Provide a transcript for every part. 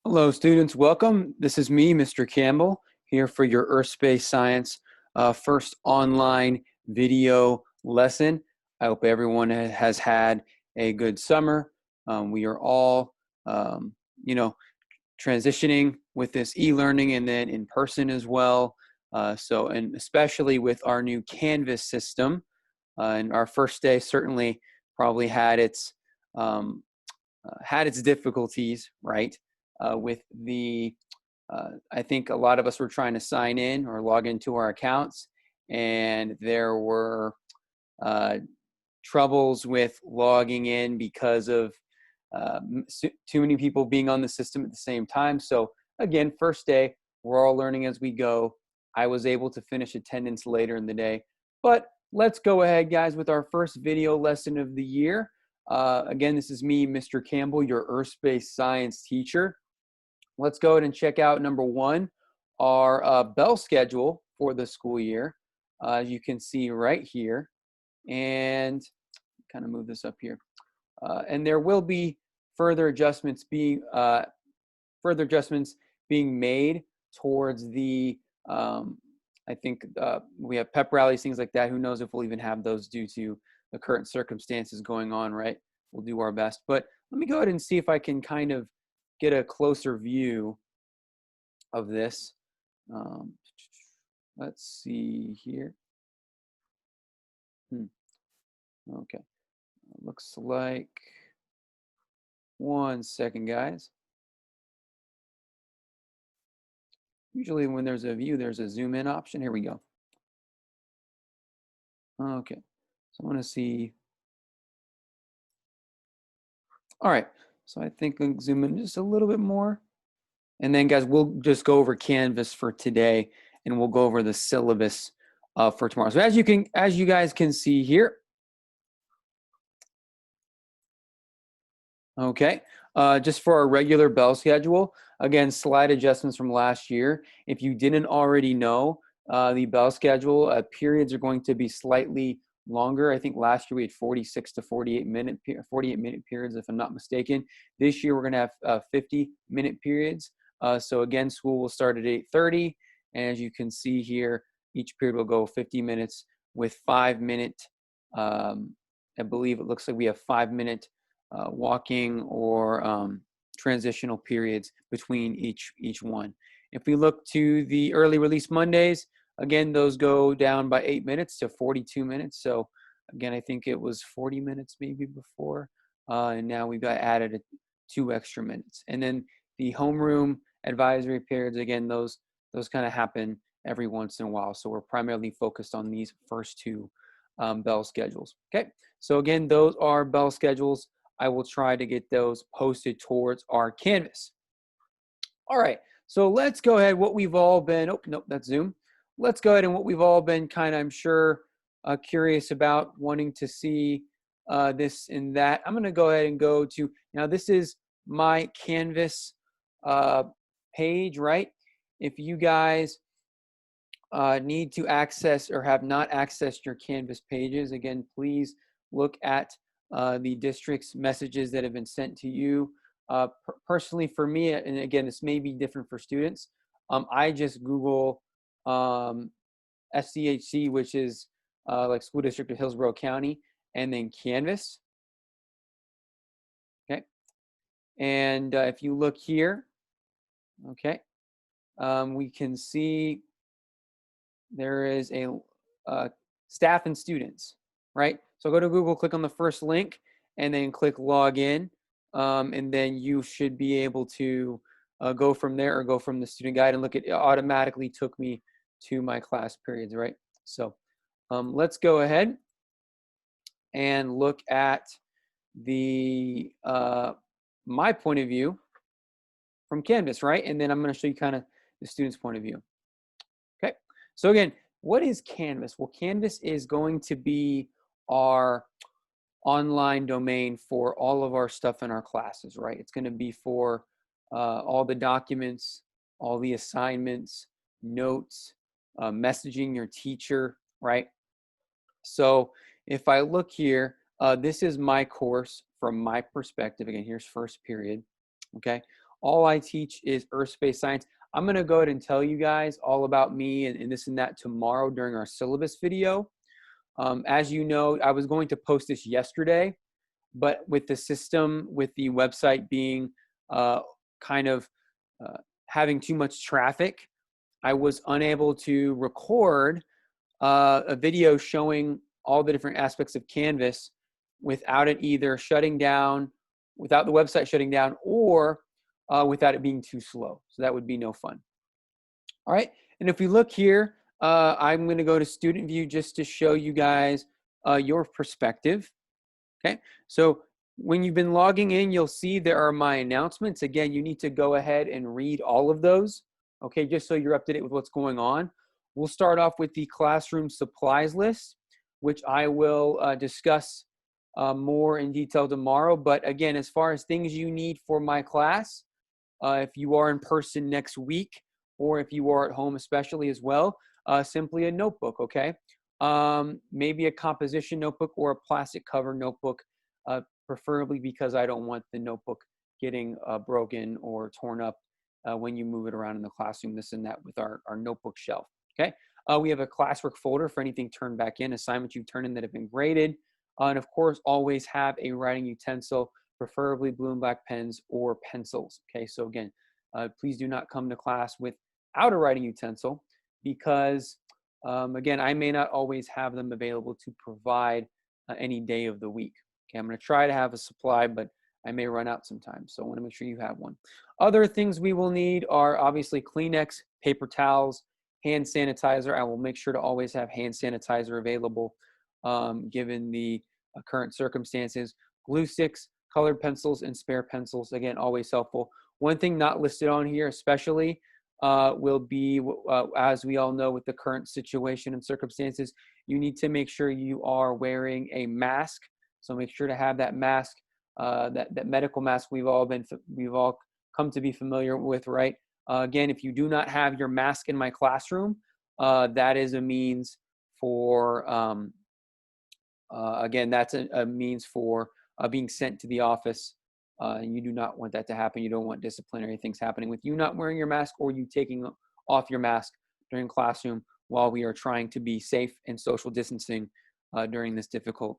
Hello, students. Welcome. This is me, Mr. Campbell, here for your Earth Space Science first online video lesson. I hope everyone has had a good summer. We are all, um, you know, transitioning with this e-learning and then in person as well. And especially with our new Canvas system, and our first day certainly probably um, had its difficulties, right? With I think a lot of us were trying to sign in or log into our accounts, and there were uh, troubles with logging in because of too many people being on the system at the same time. So again, first day, we're all learning as we go. I was able to finish attendance later in the day, but let's go ahead, guys, with our first video lesson of the year. Again, this is me, Mr. Campbell, your Earth Space Science teacher. Let's go ahead and check out number one, our bell schedule for the school year. As you can see right here, and kind of move this up here. And there will be further adjustments being made towards the I think we have pep rallies, things like that. Who knows if we'll even have those due to the current circumstances going on, right? We'll do our best. But let me go ahead and see if I can kind of get a closer view of this. Let's see here. Okay, looks like, one second, guys. Usually when there's a view, there's a zoom in option. Here we go. Okay, so I want to see. All right, so I think I'll zoom in just a little bit more. And then, guys, we'll just go over Canvas for today, and we'll go over the syllabus for tomorrow. So as you guys can see here, okay, just for our regular bell schedule, again, slight adjustments from last year. If you didn't already know, the bell schedule periods are going to be slightly longer. I think last year we had 46 to 48 minute periods, if I'm not mistaken. This year we're going to have 50-minute periods. So again, school will start at 8:30, and as you can see here, each period will go 50 minutes with 5-minute. I believe it looks like we have 5-minute walking or transitional periods between each one. If we look to the early release Mondays, again, those go down by 8 minutes to 42 minutes. So again, I think it was 40 minutes maybe before, and now we've got added 2 extra minutes. And then the homeroom advisory periods, again, those kind of happen every once in a while. So we're primarily focused on these first 2 bell schedules. Okay, so again, those are bell schedules. I will try to get those posted towards our Canvas. All right, so let's go ahead. What we've all been, oh, nope, that's Zoom. Let's go ahead and what we've all been kind of, I'm sure, curious about, wanting to see this and that. I'm going to go ahead and go to, now this is my Canvas page, right? If you guys need to access or have not accessed your Canvas pages, again, please look at the district's messages that have been sent to you. Personally, for me, and again, this may be different for students, I just Google SDHC, which is like School District of Hillsborough County, and then Canvas. Okay, and if you look here, okay, we can see there is a staff and students, right? So go to Google, click on the first link, and then click log in, and then you should be able to go from there or go from the student guide and look at it. Automatically took me to my class periods, right? So let's go ahead and look at the my point of view from Canvas, right? And then I'm going to show you kind of the student's point of view. Okay, so again, what is Canvas? Well, Canvas is going to be our online domain for all of our stuff in our classes, right? It's going to be for all the documents, all the assignments, notes, messaging your teacher, right? So if I look here, this is my course from my perspective. Again, here's first period, okay? All I teach is earth-space science. I'm going to go ahead and tell you guys all about me and this and that tomorrow during our syllabus video. As you know, I was going to post this yesterday, but with the system, with the website being kind of having too much traffic, I was unable to record a video showing all the different aspects of Canvas without it either shutting down, without the website shutting down, or without it being too slow. So that would be no fun. All right, and if we look here, I'm going to go to student view just to show you guys your perspective. Okay, so when you've been logging in, you'll see there are my announcements. Again, you need to go ahead and read all of those, okay, just so you're up to date with what's going on. We'll start off with the classroom supplies list, which I will discuss more in detail tomorrow. But again, as far as things you need for my class, if you are in person next week, or if you are at home especially as well, simply a notebook, okay? Maybe a composition notebook or a plastic cover notebook, preferably because I don't want the notebook getting broken or torn up when you move it around in the classroom, this and that with our notebook shelf, okay? We have a classwork folder for anything turned back in, assignments you've turned in that have been graded, and of course, always have a writing utensil, preferably blue and black pens or pencils, okay? So again, please do not come to class without a writing utensil because again, I may not always have them available to provide any day of the week. Okay, I'm going to try to have a supply, but I may run out sometimes. So I want to make sure you have one. Other things we will need are obviously Kleenex, paper towels, hand sanitizer. I will make sure to always have hand sanitizer available given the current circumstances. Glue sticks, colored pencils, and spare pencils. Again, always helpful. One thing not listed on here especially will be, as we all know with the current situation and circumstances, you need to make sure you are wearing a mask. So make sure to have that mask, that medical mask we've all come to be familiar with, right? Again, if you do not have your mask in my classroom, that is a means for, again, that's a means for being sent to the office. And you do not want that to happen. You don't want disciplinary things happening with you not wearing your mask or you taking off your mask during classroom while we are trying to be safe and social distancing during this difficult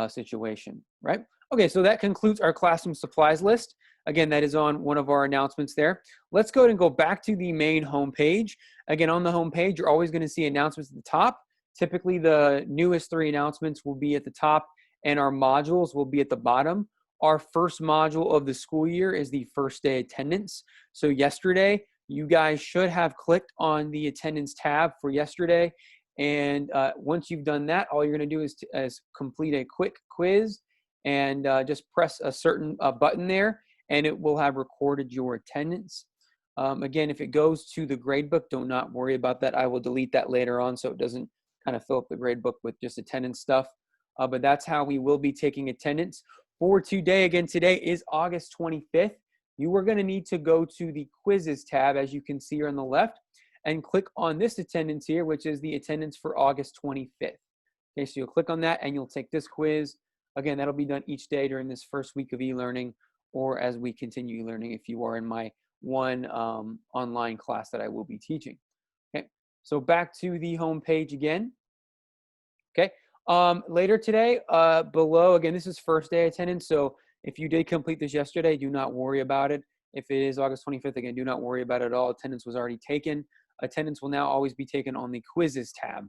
situation, right? Okay, so that concludes our classroom supplies list. Again, that is on one of our announcements there. Let's go ahead and go back to the main homepage. Again, on the homepage, you're always going to see announcements at the top. Typically, the newest 3 announcements will be at the top and our modules will be at the bottom. Our first module of the school year is the first day attendance. So yesterday, you guys should have clicked on the attendance tab for yesterday. And once you've done that, all you're going to do is complete a quick quiz and just press a certain button there, and it will have recorded your attendance. Again, if it goes to the gradebook, do not worry about that. I will delete that later on so it doesn't kind of fill up the gradebook with just attendance stuff. But that's how we will be taking attendance. For today, again, today is August 25th. You are going to need to go to the quizzes tab, as you can see here on the left, and click on this attendance here, which is the attendance for August 25th. Okay, so you'll click on that and you'll take this quiz. Again, that'll be done each day during this first week of e-learning or as we continue e-learning if you are in my one online class that I will be teaching. Okay, so back to the home page again. Okay. Later today, below, again, this is first day attendance. So if you did complete this yesterday, do not worry about it. If it is August 25th, again, do not worry about it at all. Attendance was already taken. Attendance will now always be taken on the quizzes tab.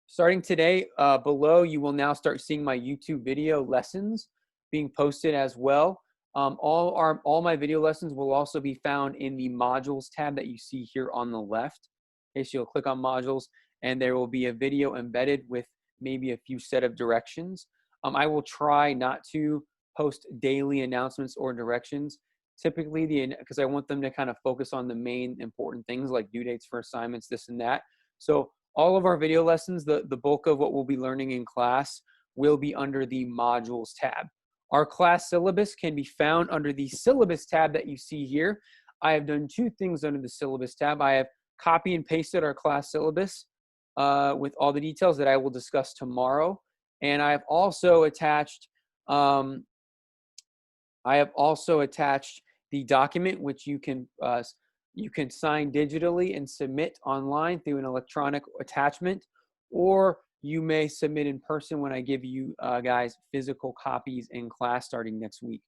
Starting today, below, you will now start seeing my YouTube video lessons being posted as well. All my video lessons will also be found in the modules tab that you see here on the left. Okay, so you'll click on modules, and there will be a video embedded with maybe a few set of directions. I will try not to post daily announcements or directions. Typically, because I want them to kind of focus on the main important things like due dates for assignments, this and that. So all of our video lessons, the bulk of what we'll be learning in class will be under the modules tab. Our class syllabus can be found under the syllabus tab that you see here. I have done 2 things under the syllabus tab. I have copy and pasted our class syllabus with all the details that I will discuss tomorrow. And I have also attached the document, which you can sign digitally and submit online through an electronic attachment, or you may submit in person when I give you guys physical copies in class starting next week.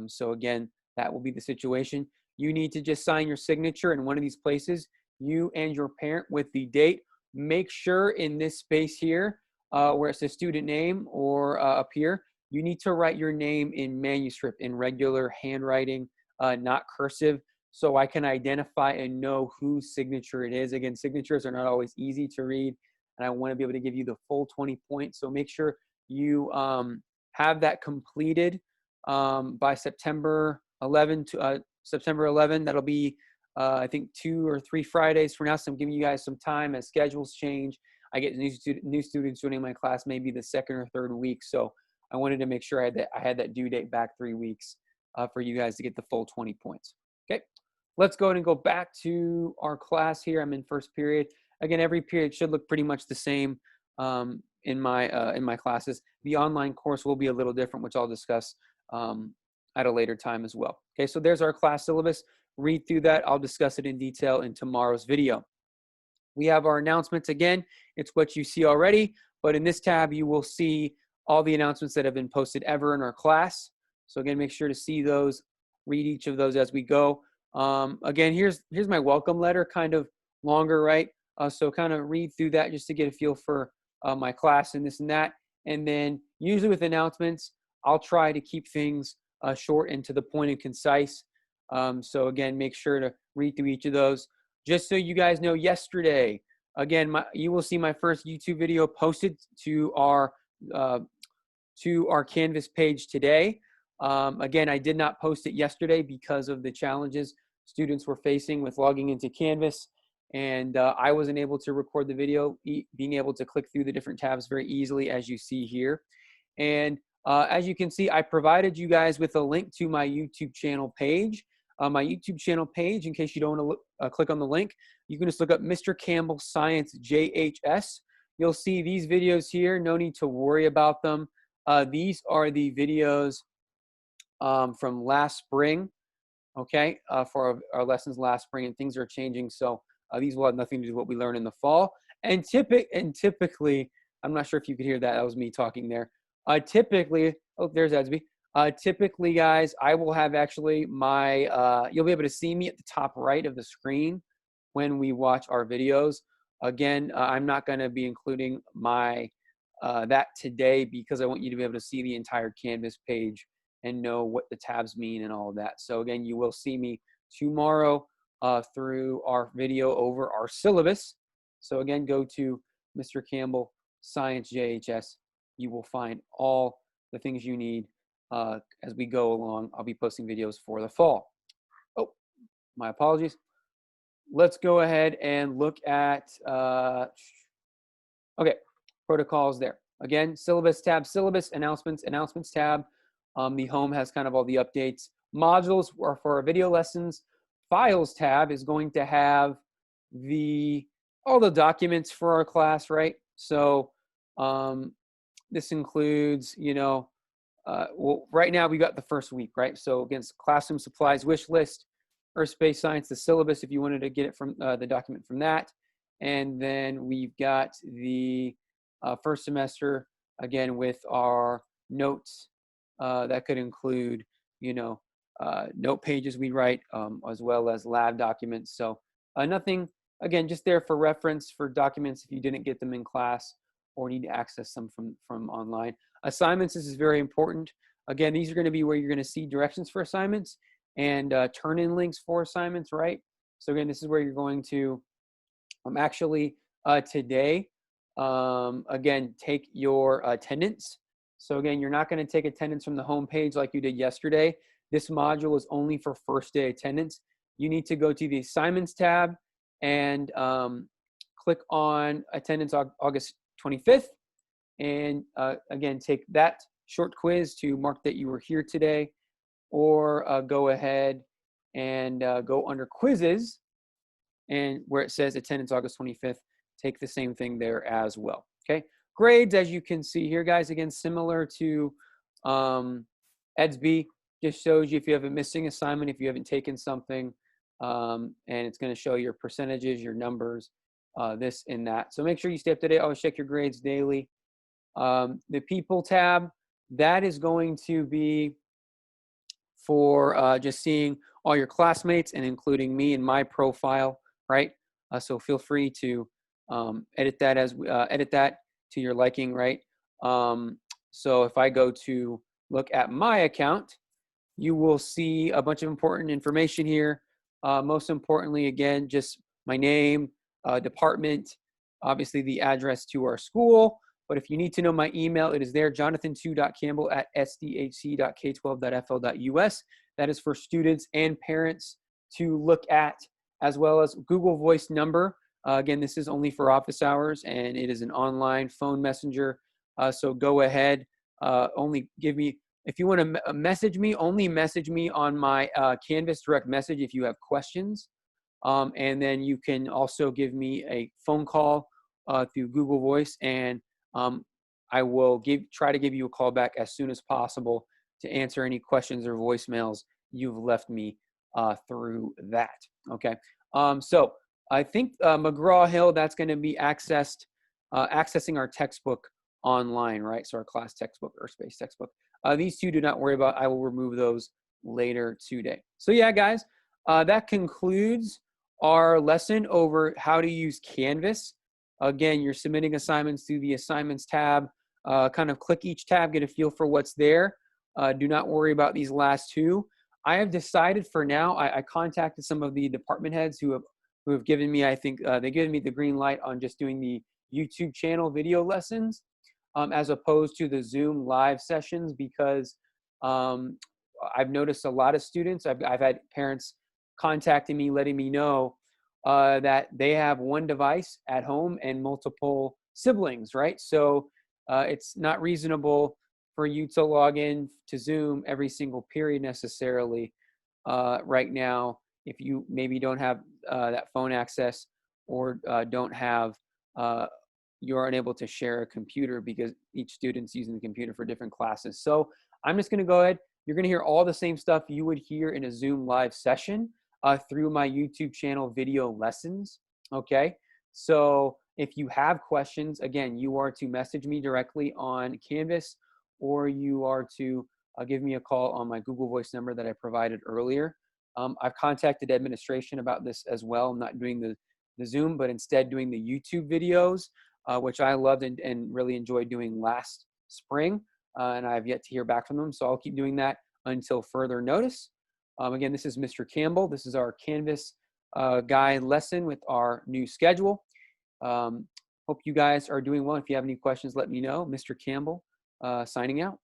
So again, that will be the situation. You need to just sign your signature in one of these places, you and your parent, with the date. Make sure in this space here, where it says student name or up here, you need to write your name in manuscript, in regular handwriting, not cursive, so I can identify and know whose signature it is. Again, signatures are not always easy to read, and I want to be able to give you the full 20 points. So make sure you have that completed by September 11 to September 11. That'll be I think 2 or 3 Fridays from now. So I'm giving you guys some time as schedules change. I get new students joining my class maybe the second or third week. So I wanted to make sure I had that due date back 3 weeks for you guys to get the full 20 points. Okay, let's go ahead and go back to our class here. I'm in first period. Again, every period should look pretty much the same in my classes. The online course will be a little different, which I'll discuss at a later time as well. Okay, so there's our class syllabus. Read through that. I'll discuss it in detail in tomorrow's video. We have our announcements again. It's what you see already, but in this tab, you will see all the announcements that have been posted ever in our class. So again, make sure to see those, read each of those as we go. Again, here's my welcome letter, kind of longer, right? So kind of read through that just to get a feel for my class and this and that. And then usually with announcements, I'll try to keep things short and to the point and concise. So again, make sure to read through each of those. Just so you guys know, yesterday, again, you will see my first YouTube video posted to our Canvas page today. Again, I did not post it yesterday because of the challenges students were facing with logging into Canvas, and I wasn't able to record the video, being able to click through the different tabs very easily, as you see here. And as you can see, I provided you guys with a link to my YouTube channel page. My YouTube channel page, in case you don't want to click on the link, you can just look up Mr. Campbell Science JHS. You'll see these videos here. No need to worry about them. These are the videos from last spring, okay, for our lessons last spring, and things are changing. So these will have nothing to do with what we learn in the fall. And typically, I'm not sure if you could hear that. That was me talking there. Typically, oh, there's Edsby. Typically, guys, I will have actually my, you'll be able to see me at the top right of the screen when we watch our videos. Again, I'm not going to be including my that today because I want you to be able to see the entire Canvas page and know what the tabs mean and all of that. So again, you will see me tomorrow through our video over our syllabus. So again, go to Mr. Campbell Science JHS. You will find all the things you need as we go along. I'll be posting videos for the fall. Oh, my apologies. Let's go ahead and look at, okay, protocols there. Again, syllabus tab, syllabus, announcements, announcements tab. The home has kind of all the updates. Modules are for our video lessons. Files tab is going to have all the documents for our class, right? So this includes, well, right now we got the first week, right? So against classroom supplies wish list, Earth Space Science, the syllabus, if you wanted to get it from the document from that. And then we've got the first semester, again, with our notes. That could include, note pages we write, as well as lab documents. So nothing, again, just there for reference for documents if you didn't get them in class or need to access them from online. Assignments, this is very important. Again, these are going to be where you're going to see directions for assignments and turn-in links for assignments, right? So again, this is where you're going to actually today, again, take your attendance. So again, you're not going to take attendance from the home page like you did yesterday. This module is only for first day attendance. You need to go to the assignments tab and click on attendance August 25th. And again, take that short quiz to mark that you were here today, or go ahead and go under quizzes, and where it says attendance August 25th, take the same thing there as well, okay? Grades, as you can see here, guys, again, similar to EDSB, just shows you if you have a missing assignment, if you haven't taken something, and it's going to show your percentages, your numbers, this and that. So make sure you stay up to date. Always check your grades daily. The people tab, that is going to be for just seeing all your classmates and including me and my profile, right? So feel free to edit that to your liking, right? So if I go to look at my account, you will see a bunch of important information here. Most importantly, again, just my name, department, obviously the address to our school. But if you need to know my email, it is there, jonathan2.campbell@sdhc.k12.fl.us. That is for students and parents to look at, as well as Google Voice number. Again, this is only for office hours, and it is an online phone messenger. So go ahead, only give me, if you want to message me, only message me on my Canvas direct message if you have questions. And then you can also give me a phone call through Google Voice, and I will try to give you a call back as soon as possible to answer any questions or voicemails you've left me through that. Okay. So I think McGraw-Hill, that's going to be accessing our textbook online, right? So our class textbook or space textbook. These two, do not worry about. I will remove those later today. So yeah, guys, that concludes our lesson over how to use Canvas. Again, you're submitting assignments through the assignments tab. Kind of click each tab, get a feel for what's there. Do not worry about these last two. I have decided for now, I contacted some of the department heads who have given me, I think they given me the green light on just doing the YouTube channel video lessons as opposed to the Zoom live sessions, because I've noticed a lot of students, I've had parents contacting me, letting me know that they have one device at home and multiple siblings, right? So it's not reasonable for you to log in to Zoom every single period necessarily right now if you maybe don't have that phone access, or don't have, you're unable to share a computer because each student's using the computer for different classes. So I'm just going to go ahead. You're going to hear all the same stuff you would hear in a Zoom live session through my YouTube channel video lessons. Okay. So if you have questions, again, you are to message me directly on Canvas, or you are to give me a call on my Google Voice number that I provided earlier. I've contacted administration about this as well. I'm not doing the Zoom, but instead doing the YouTube videos, which I loved and really enjoyed doing last spring. And I've yet to hear back from them. So I'll keep doing that until further notice. Again, this is Mr. Campbell. This is our Canvas guide lesson with our new schedule. Hope you guys are doing well. If you have any questions, let me know. Mr. Campbell, signing out.